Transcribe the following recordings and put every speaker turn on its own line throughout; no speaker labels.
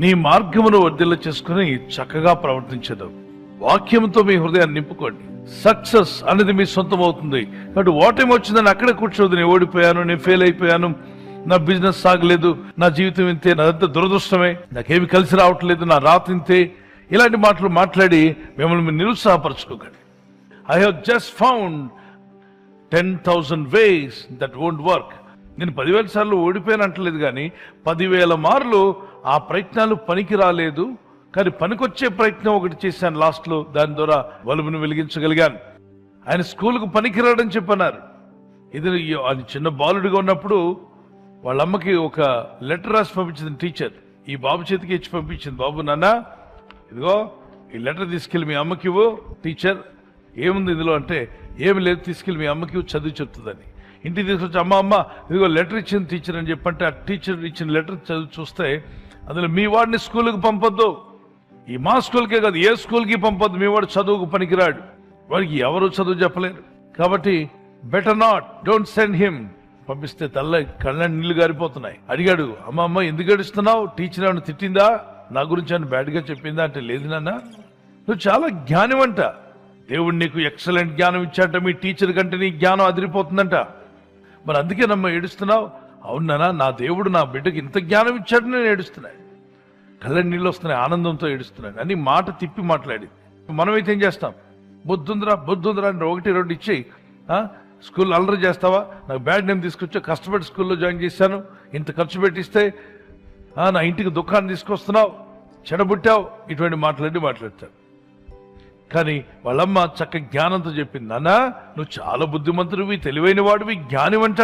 నీ మార్గమును వర్ధిల్ల చేసుకుని చక్కగా ప్రవర్తించదు. వాక్యంతో మీ హృదయాన్ని నింపుకోండి. సక్సెస్ అనేది మీ సొంతం అవుతుంది. కాబట్టి ఓటమి వచ్చిందని అక్కడే కూర్చోదు. నేను ఓడిపోయాను, నేను ఫెయిల్ అయిపోయాను, నా బిజినెస్ సాగలేదు, నా జీవితం ఇంతే, నాదంతా దురదృష్టమే, నాకేమి కలిసి రావట్లేదు, నా రాత ఇంతే, ఇలాంటి మాటలు మాట్లాడి మిమ్మల్ని మీరు నిరుత్సాహపరచుకోకండి. I have just found 10,000 ways that won't work. నేను 10,000 సార్లు ఓడిపోయాను అంటలేదు, కానీ 10,000 మార్లు ఆ ప్రయత్నాలు పనికి రాలేదు, కానీ పనికొచ్చే ప్రయత్నం ఒకటి చేశాను లాస్ట్లో. దాని ద్వారా బల్బును వెలిగించగలిగాను. ఆయన స్కూల్కు పనికిరాడని చెప్పన్నారు. ఇది ఆయన చిన్న బాలుడిగా ఉన్నప్పుడు వాళ్ళ అమ్మకి ఒక లెటర్ రాసి పంపించింది టీచర్. ఈ బాబు చేతికి ఇచ్చి పంపించింది. బాబు నాన్న, ఇదిగో ఈ లెటర్ తీసుకెళ్ళి మీ అమ్మకి ఇవ్వు. టీచర్, ఏముంది ఇందులో అంటే, ఏమి లేదు, తీసుకెళ్ళి మీ అమ్మకి చదువు చెప్తుందని. ఇంటికి తీసుకొచ్చి అమ్మ ఇదిగో లెటర్ ఇచ్చింది టీచర్ అని చెప్పంటే, ఆ టీచర్ ఇచ్చిన లెటర్ చదివి చూస్తే అందులో మీ వాడిని స్కూల్కి పంపొద్దు, ఈ మా స్కూల్కే కాదు ఏ స్కూల్కి పంపొద్దు, మీ వాడు చదువుకు పనికిరాడు, వాడికి ఎవరు చదువు చెప్పలేరు, కాబట్టి better not, don't send him. పంపిస్తే తల్ల కళ్ళ నీళ్లు గారిపోతున్నాయి. అడిగాడు, అమ్మ ఎందుకు ఏడుస్తున్నావు, టీచర్ ఏమైనా తిట్టిందా, నా గురించి అని బ్యాడ్గా చెప్పిందా అంటే, లేదు నాన్న నువ్వు చాలా జ్ఞానివంట, దేవుడు నీకు ఎక్సలెంట్ జ్ఞానం ఇచ్చాట, మీ టీచర్ కంటే నీ జ్ఞానం అదిరిపోతుందంట, మరి అందుకే నమ్మ ఏడుస్తున్నావు. అవునా, నా దేవుడు నా బిడ్డకి ఇంత జ్ఞానం ఇచ్చాడు, నేను ఏడుస్తున్నాను, కళ్ళ నీళ్ళు వస్తున్నాయి, ఆనందంతో ఏడుస్తున్నాను అని మాట తిప్పి మాట్లాడి. మనమైతే ఏం చేస్తాం, బుద్ధుందిరా అని 1-2 ఇచ్చి స్కూల్ అల్లరి చేస్తావా, నాకు బ్యాడ్ నేమ్ తీసుకొచ్చా, కష్టపడి స్కూల్లో జాయిన్ చేశాను, ఇంత ఖర్చు పెట్టిస్తే నా ఇంటికి దుఃఖాన్ని తీసుకొస్తున్నావు, చెడబుట్టావు, ఇటువంటి మాట్లాడతారు. కానీ వాళ్ళమ్మ చక్క జ్ఞానంతో చెప్పింది, నాన్న నువ్వు చాలా బుద్ధిమంతుడివి, తెలివైన వాడివి, జ్ఞానివంట,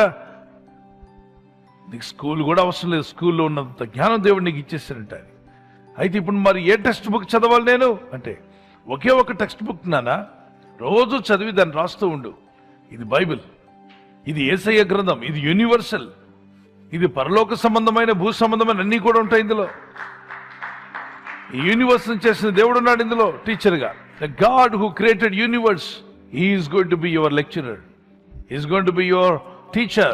నీకు స్కూల్ కూడా అవసరం లేదు, స్కూల్లో ఉన్నంత జ్ఞానం దేవుడు నీకు ఇచ్చేసారంట. అయితే ఇప్పుడు మరి ఏ టెక్స్ట్ బుక్ చదవాలి నేను అంటే, ఒకే ఒక టెక్స్ట్ బుక్ నాన్న, రోజు చదివి దాన్ని రాస్తూ ఉండు. ఇది బైబిల్, ఇది యేసయ్య గ్రంథం, ఇది యూనివర్సల్, ఇది పరలోక సంబంధమైన భూ సంబంధమైన అన్నీ కూడా ఉంటాయి ఇందులో. ఈ యూనివర్స్ చేసిన దేవుడు ఉన్నాడు ఇందులో టీచర్గా. The God who created universe, He is going to be your lecturer. He is going to be your teacher.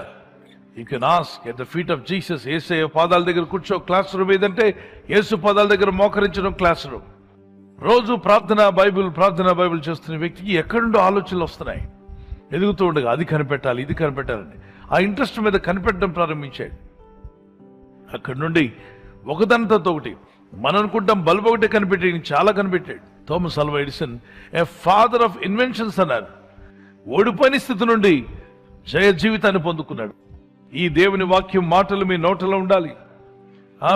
You can ask at the feet of Jesus. యేసయ్య పాదాల దగ్గర కూర్చో. క్లాస్ రూమ్ ఏదంటే యేసు పాదాల దగ్గర మోకరించడం క్లాస్ రూమ్. రోజు ప్రార్థన Bible చేస్తున్న వ్యక్తికి ఎక్కడుండో ఆలోచనలు వస్తున్నాయి. ఎదుగుతూ ఉండగా అది కనిపెట్టాలి, ఇది కనిపెట్టాలని ఆ ఇంట్రెస్ట్ మీద కనిపెట్టడం ప్రారంభించాడు. అక్కడి నుండి ఒకదానితో ఒకటి మనం అనుకుంటాం బల్బు ఒకటే కనిపెట్టి చాలా కనిపెట్టాడు. Thomas Alva Edison a father of inventions అన్నారు. ఓడిపోయిన స్థితి నుండి జయ జీవితాన్ని పొందుకున్నాడు. ఈ దేవుని వాక్యం మాటలు మీ నోటలో ఉండాలి.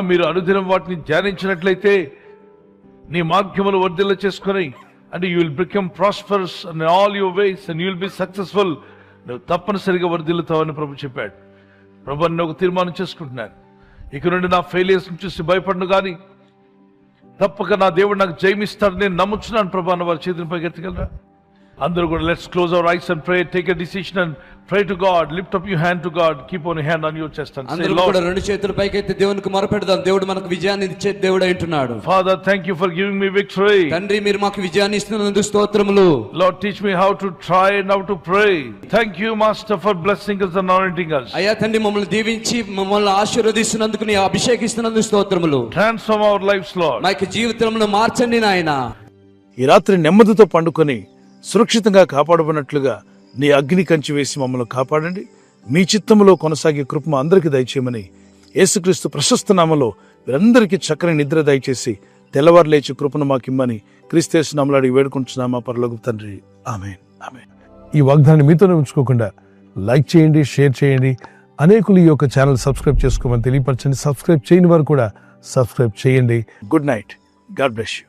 మీరు అనుదినం వాటిని ధ్యానించినట్లయితే నీ మార్గములు వర్ధిల్ల చేసుకొని, అంటే you will become prosperous in all your ways and you will be successful. నువ్వు తప్పనిసరిగా వర్ధిల్లుతావని ప్రభు చెప్పాడు. ప్రభు నేను ఒక తీర్మానం చేసుకుంటున్నాను, ఇక నుండి నా ఫెయిలియర్స్ చూసి భయపడను, కానీ తప్పక నా దేవుడు నాకు జయమిస్తాడు, నేను నమ్ముచున్నాను ప్రభు అన్న వారి చేతిని పైకెత్తగలరా? అందరూ కూడా let's close our eyes and pray, take a decision and pray to God, lift up your hand to God, keep on your hand on your chest and say, Lord, అందరూ కూడా రెండు చేతులు పైకెత్తి దేవునికి మొరపెడదాం. దేవుడు మనకు విజయాన్ని ఇచ్చే దేవుడు అంటున్నాడు. Father, thank you for giving me victory. తండ్రి మీరు మాకు విజయాన్ని ఇస్తున్నందుకు స్తోత్రములు. Lord, teach me how to try and how to pray. Thank you Master for blessing us and anointing us. అయ్యా తండ్రి మమ్మల్ని దీవించి మమ్మల్ని ఆశీర్వదిస్తున్నందుకు, నీ అభిషేకిస్తున్నందుకు స్తోత్రములు. Transform our lives, Lord. మా జీవితంలో మార్చండి నాయనా. ఈ రాత్రి నెమ్మదితో పండుకొని సురక్షితంగా కాపాడబడినట్లుగా నీ అగ్ని కంచి వేసి మమ్మల్ని కాపాడండి. మీ చిత్తములో కొనసాగే కృప అందరికీ దయచేయమని యేసుక్రీస్తు ప్రశస్త నామములో వీరందరికీ చక్కని నిద్ర దయచేసి తెల్లవారు లేచి కృపను మాకిమ్మని క్రీస్తు నామములో అడిగి వేడుకుంటున్నామా పరలోకపు తండ్రి, ఆమేన్, ఆమేన్. ఈ వాగ్దాన్ని మీతోనే ఉంచుకోకుండా లైక్ చేయండి, షేర్ చేయండి, అనేకులు ఈ యొక్క ఛానల్ సబ్స్క్రైబ్ చేసుకోమని తెలియపరచండి. సబ్స్క్రైబ్ చేయని వారు కూడా సబ్స్క్రైబ్ చేయండి. Good night, God bless you.